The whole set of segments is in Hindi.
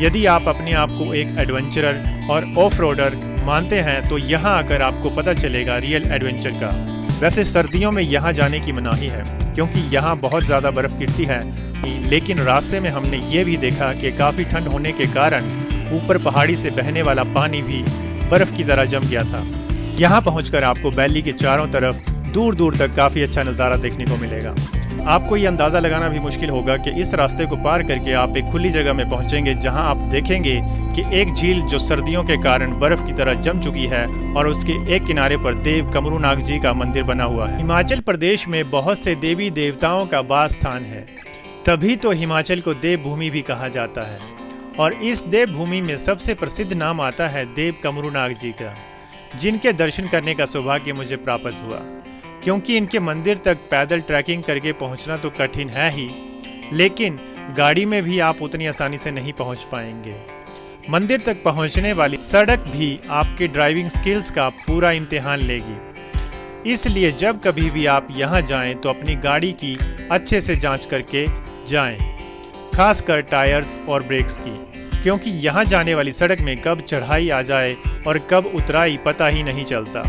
यदि आप अपने आप को एक एडवेंचरर और ऑफ रोडर मानते हैं तो यहाँ आकर आपको पता चलेगा रियल एडवेंचर का। वैसे सर्दियों में यहाँ जाने की मनाही है क्योंकि यहाँ बहुत ज़्यादा बर्फ़ गिरती है, लेकिन रास्ते में हमने ये भी देखा कि काफ़ी ठंड होने के कारण ऊपर पहाड़ी से बहने वाला पानी भी बर्फ़ की तरह जम गया था। यहाँ पहुँचकर आपको वैली के चारों तरफ दूर दूर तक काफ़ी अच्छा नज़ारा देखने को मिलेगा। आपको ये अंदाज़ा लगाना भी मुश्किल होगा कि इस रास्ते को पार करके आप एक खुली जगह में पहुंचेंगे जहां आप देखेंगे कि एक झील जो सर्दियों के कारण बर्फ़ की तरह जम चुकी है और उसके एक किनारे पर देव कमरूनाग जी का मंदिर बना हुआ है। हिमाचल प्रदेश में बहुत से देवी देवताओं का वास स्थान है, तभी तो हिमाचल को देवभूमि भी कहा जाता है। और इस देवभूमि में सबसे प्रसिद्ध नाम आता है देव कमरूनाग जी का, जिनके दर्शन करने का सौभाग्य मुझे प्राप्त हुआ। क्योंकि इनके मंदिर तक पैदल ट्रैकिंग करके पहुंचना तो कठिन है ही, लेकिन गाड़ी में भी आप उतनी आसानी से नहीं पहुंच पाएंगे। मंदिर तक पहुंचने वाली सड़क भी आपके ड्राइविंग स्किल्स का पूरा इम्तिहान लेगी। इसलिए जब कभी भी आप यहां जाएं तो अपनी गाड़ी की अच्छे से जांच करके जाएं, खासकर टायर्स और ब्रेक्स की, क्योंकि यहां जाने वाली सड़क में कब चढ़ाई आ जाए और कब उतराई पता ही नहीं चलता।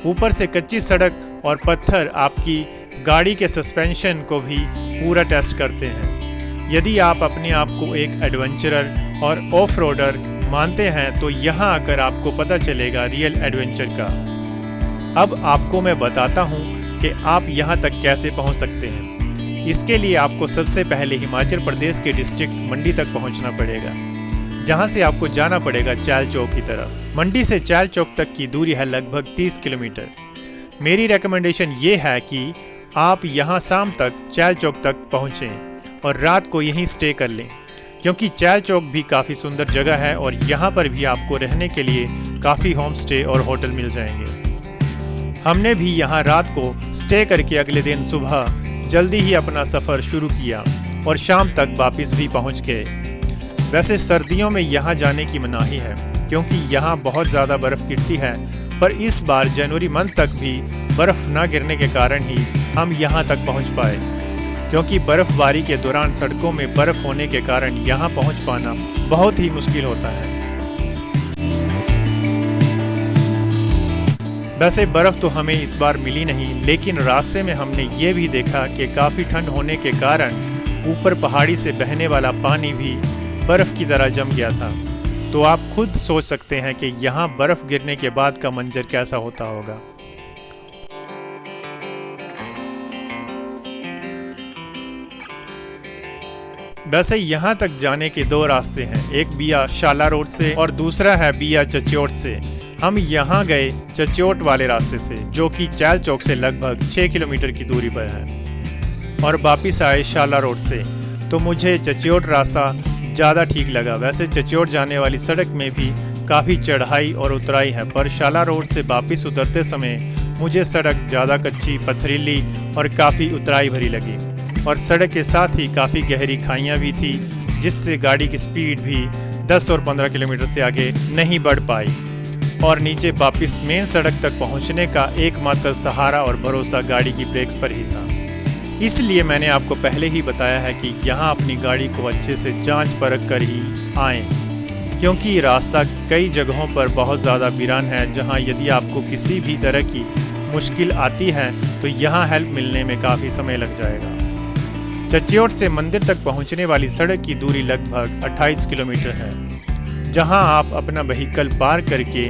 ऊपर से कच्ची सड़क और पत्थर आपकी गाड़ी के सस्पेंशन को भी पूरा टेस्ट करते हैं। यदि आप अपने आप को एक एडवेंचरर और ऑफ रोडर मानते हैं तो यहाँ आकर आपको पता चलेगा रियल एडवेंचर का। अब आपको मैं बताता हूँ कि आप यहाँ तक कैसे पहुँच सकते हैं। इसके लिए आपको सबसे पहले हिमाचल प्रदेश के डिस्ट्रिक्ट मंडी तक पहुँचना पड़ेगा, जहाँ से आपको जाना पड़ेगा चैल चौक की तरफ। मंडी से चैल चौक तक की दूरी है लगभग 30 किलोमीटर। मेरी रिकमेंडेशन ये है कि आप यहाँ शाम तक चैल चौक तक पहुँचें और रात को यहीं स्टे कर लें, क्योंकि चैल चौक भी काफ़ी सुंदर जगह है और यहाँ पर भी आपको रहने के लिए काफ़ी होम स्टे और होटल मिल जाएंगे। हमने भी यहाँ रात को स्टे करके अगले दिन सुबह जल्दी ही अपना सफ़र शुरू किया और शाम तक वापस भी पहुँच गए। वैसे सर्दियों में यहाँ जाने की मनाही है क्योंकि यहाँ बहुत ज़्यादा बर्फ़ गिरती है, पर इस बार जनवरी मंथ तक भी बर्फ़ न गिरने के कारण ही हम यहाँ तक पहुँच पाए, क्योंकि बर्फ़बारी के दौरान सड़कों में बर्फ़ होने के कारण यहाँ पहुँच पाना बहुत ही मुश्किल होता है। वैसे बर्फ़ तो हमें इस बार मिली नहीं, लेकिन रास्ते में हमने ये भी देखा कि काफ़ी ठंड होने के कारण ऊपर पहाड़ी से बहने वाला पानी भी बर्फ़ की तरह जम गया था। तो आप खुद सोच सकते हैं कि यहाँ बर्फ़ गिरने के बाद का मंजर कैसा होता होगा। वैसे यहाँ तक जाने के दो रास्ते हैं, एक बिया शाला रोड से और दूसरा है बिया चच्योट से। हम यहाँ गए चच्योट वाले रास्ते से, जो कि चैल चौक से लगभग 6 किलोमीटर की दूरी पर है, और वापिस आए शाला रोड से। तो मुझे चच्योट रास्ता ज़्यादा ठीक लगा। वैसे चच्योट जाने वाली सड़क में भी काफ़ी चढ़ाई और उतराई है, पर शाला रोड से वापस उतरते समय मुझे सड़क ज़्यादा कच्ची, पथरीली और काफ़ी उतराई भरी लगी, और सड़क के साथ ही काफ़ी गहरी खाइयाँ भी थी, जिससे गाड़ी की स्पीड भी 10 और 15 किलोमीटर से आगे नहीं बढ़ पाई। और नीचे वापस मेन सड़क तक पहुँचने का एकमात्र सहारा और भरोसा गाड़ी की ब्रेक्स पर ही था। इसलिए मैंने आपको पहले ही बताया है कि यहाँ अपनी गाड़ी को अच्छे से जांच परख कर ही आएँ, क्योंकि रास्ता कई जगहों पर बहुत ज़्यादा वीरान है, जहाँ यदि आपको किसी भी तरह की मुश्किल आती है तो यहाँ हेल्प मिलने में काफ़ी समय लग जाएगा। चच्योट से मंदिर तक पहुँचने वाली सड़क की दूरी लगभग 28 किलोमीटर है, जहाँ आप अपना व्हीकल पार्क करके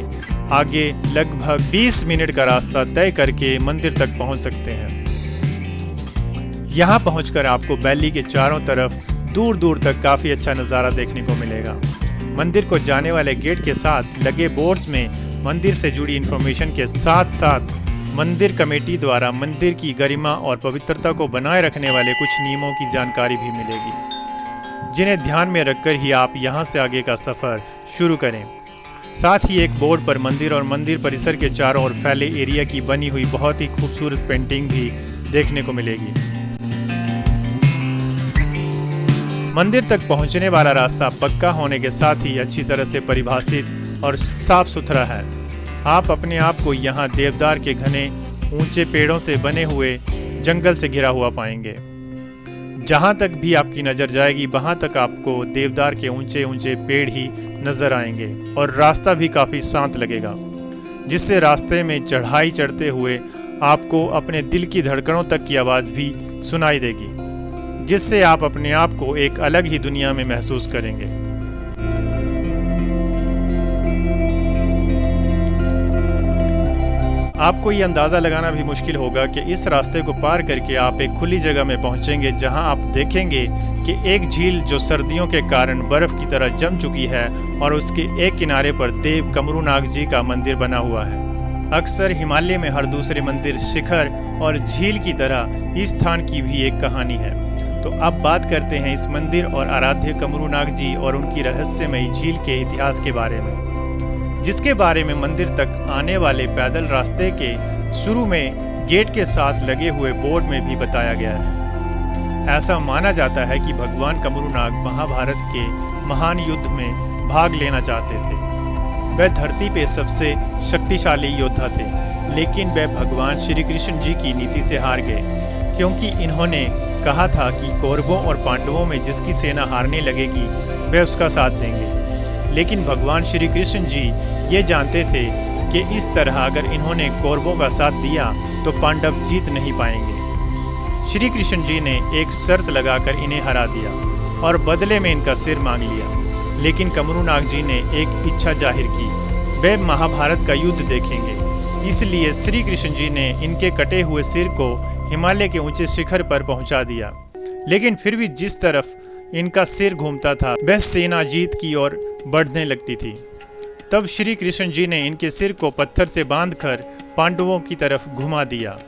आगे लगभग 20 मिनट का रास्ता तय करके मंदिर तक पहुँच सकते हैं। यहाँ पहुंचकर आपको वैली के चारों तरफ दूर दूर तक काफ़ी अच्छा नज़ारा देखने को मिलेगा। मंदिर को जाने वाले गेट के साथ लगे बोर्ड्स में मंदिर से जुड़ी इन्फॉर्मेशन के साथ साथ मंदिर कमेटी द्वारा मंदिर की गरिमा और पवित्रता को बनाए रखने वाले कुछ नियमों की जानकारी भी मिलेगी, जिन्हें ध्यान में रखकर ही आप यहाँ से आगे का सफ़र शुरू करें। साथ ही एक बोर्ड पर मंदिर और मंदिर परिसर के चारों ओर फैले एरिया की बनी हुई बहुत ही खूबसूरत पेंटिंग भी देखने को मिलेगी। मंदिर तक पहुंचने वाला रास्ता पक्का होने के साथ ही अच्छी तरह से परिभाषित और साफ सुथरा है। आप अपने आप को यहाँ देवदार के घने ऊंचे पेड़ों से बने हुए जंगल से घिरा हुआ पाएंगे। जहाँ तक भी आपकी नज़र जाएगी वहाँ तक आपको देवदार के ऊंचे ऊंचे पेड़ ही नज़र आएंगे और रास्ता भी काफ़ी शांत लगेगा, जिससे रास्ते में चढ़ाई चढ़ते हुए आपको अपने दिल की धड़कनों तक की आवाज़ भी सुनाई देगी, जिससे आप अपने आप को एक अलग ही दुनिया में महसूस करेंगे। आपको ये अंदाज़ा लगाना भी मुश्किल होगा कि इस रास्ते को पार करके आप एक खुली जगह में पहुंचेंगे, जहां आप देखेंगे कि एक झील जो सर्दियों के कारण बर्फ़ की तरह जम चुकी है और उसके एक किनारे पर देव कमरूनाग जी का मंदिर बना हुआ है। अक्सर हिमालय में हर दूसरे मंदिर, शिखर और झील की तरह इस स्थान की भी एक कहानी है। तो अब बात करते हैं इस मंदिर और आराध्य कमरूनाग जी और उनकी रहस्यमयी झील के इतिहास के बारे में, जिसके बारे में मंदिर तक आने वाले पैदल रास्ते के शुरू में गेट के साथ लगे हुए बोर्ड में भी बताया गया है। ऐसा माना जाता है कि भगवान कमरूनाग महाभारत के महान युद्ध में भाग लेना चाहते थे। वह धरती पे सबसे शक्तिशाली योद्धा थे, लेकिन वह भगवान श्री कृष्ण जी की नीति से हार गए, क्योंकि इन्होंने कहा था कि कौरवों और पांडवों में जिसकी सेना हारने लगेगी वह उसका साथ देंगे। लेकिन भगवान श्री कृष्ण जी ये जानते थे कि इस तरह अगर इन्होंने कौरवों का साथ दिया तो पांडव जीत नहीं पाएंगे। श्री कृष्ण जी ने एक शर्त लगाकर इन्हें हरा दिया और बदले में इनका सिर मांग लिया। लेकिन कमरूनाग जी ने एक इच्छा जाहिर की, वे महाभारत का युद्ध देखेंगे। इसलिए श्री कृष्ण जी ने इनके कटे हुए सिर को हिमालय के ऊंचे शिखर पर पहुंचा दिया। लेकिन फिर भी जिस तरफ इनका सिर घूमता था वह सेना जीत की ओर बढ़ने लगती थी। तब श्री कृष्ण जी ने इनके सिर को पत्थर से बांधकर पांडवों की तरफ घुमा दिया।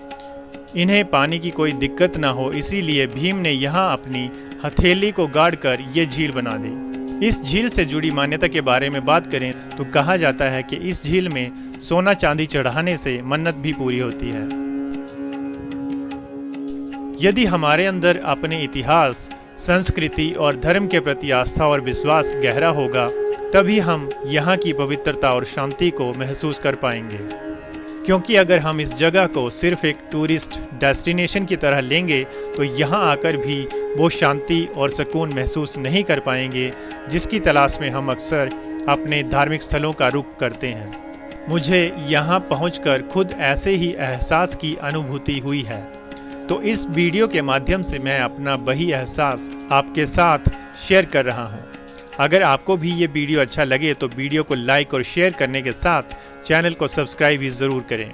इन्हें पानी की कोई दिक्कत न हो, इसीलिए भीम ने यहाँ अपनी हथेली को गाड़कर ये झील बना दी। इस झील से जुड़ी मान्यता के बारे में बात करें तो कहा जाता है कि इस झील में सोना चांदी चढ़ाने से मन्नत भी पूरी होती है। यदि हमारे अंदर अपने इतिहास, संस्कृति और धर्म के प्रति आस्था और विश्वास गहरा होगा, तभी हम यहाँ की पवित्रता और शांति को महसूस कर पाएंगे। क्योंकि अगर हम इस जगह को सिर्फ एक टूरिस्ट डेस्टिनेशन की तरह लेंगे तो यहाँ आकर भी वो शांति और सुकून महसूस नहीं कर पाएंगे, जिसकी तलाश में हम अक्सर अपने धार्मिक स्थलों का रुख करते हैं। मुझे यहाँ पहुँचकर खुद ऐसे ही एहसास की अनुभूति हुई है, तो इस वीडियो के माध्यम से मैं अपना वही एहसास आपके साथ शेयर कर रहा हूँ। अगर आपको भी ये वीडियो अच्छा लगे तो वीडियो को लाइक और शेयर करने के साथ चैनल को सब्सक्राइब भी ज़रूर करें।